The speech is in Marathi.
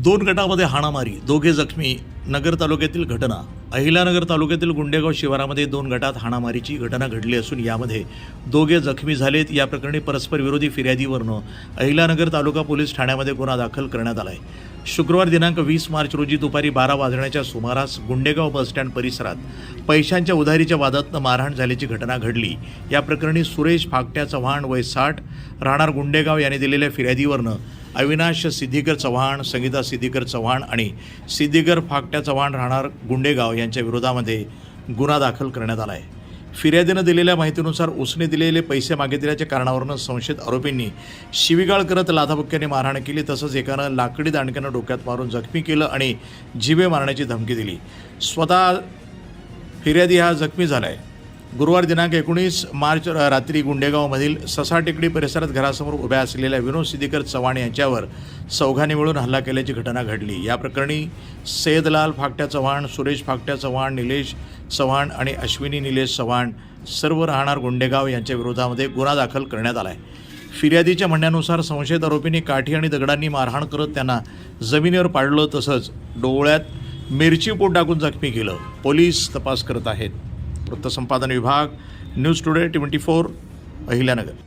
दोन गटामध्ये हाणामारी, दोघे जखमी. नगर तालुक्यातील घटना. अहिल्यानगर तालुक्यातील गुंडेगाव शिवारामध्ये दोन गटात हाणामारीची घटना घडली असून यामध्ये दोघे जखमी झालेत. या प्रकरणी परस्पर विरोधी फिर्यादीवरनं अहिल्यानगर तालुका पोलीस ठाण्यामध्ये गुन्हा दाखल करण्यात आला आहे. शुक्रवार दिनांक 20 मार्च रोजी दुपारी 12 वाजण्याच्या सुमारास गुंडेगाव बसस्टँड परिसरात पैशांच्या उधारीच्या वादातनं मारहाण झाल्याची घटना घडली. या प्रकरणी सुरेश फाकट्या चव्हाण वय 60 राहणार गुंडेगाव यांनी दिलेल्या फिर्यादीवरनं अविनाश सिद्धिकर चव्हाण, संगीता सिद्धिकर चव्हाण आणि सिद्धिकर फाकट्या चव्हाण राहणार गुंडेगाव यांच्या विरोधामध्ये गुन्हा दाखल करण्यात आला आहे. फिर्यादीनं दिलेल्या माहितीनुसार उसने दिलेले पैसे मागितल्याच्या कारणावरून संशयित आरोपींनी शिवीगाळ करत लाथाबुक्क्याने मारहाण केली. तसंच एकानं लाकडी दांडक्यानं डोक्यात मारून जखमी केलं आणि जीवे मारण्याची धमकी दिली. स्वतः फिर्यादी हा जखमी झाला आहे. गुरुवार दिनांक 19 मार्च रात्री गुंडेगावमधील ससा टेकडी परिसरात घरासमोर उभ्या असलेल्या विनोद सिद्धिकर चव्हाण यांच्यावर चौघांनी मिळून हल्ला केल्याची घटना घडली. या प्रकरणी सैयदलाल फाकट्या चव्हाण, सुरेश फाकट्या चव्हाण, निलेश चव्हाण आणि अश्विनी निलेश चव्हाण सर्व राहणार गुंडेगाव यांच्या विरोधामध्ये गुन्हा दाखल करण्यात आला आहे. फिर्यादीच्या म्हणण्यानुसार संशयित आरोपींनी काठी आणि दगडांनी मारहाण करत त्यांना जमिनीवर पाडलं, तसंच डोळ्यात मिरची पोट टाकून जखमी केलं. पोलीस तपास करत आहेत. वृत्तसंपादन विभाग, न्यूज टुडे 24, अहिल्यानगर.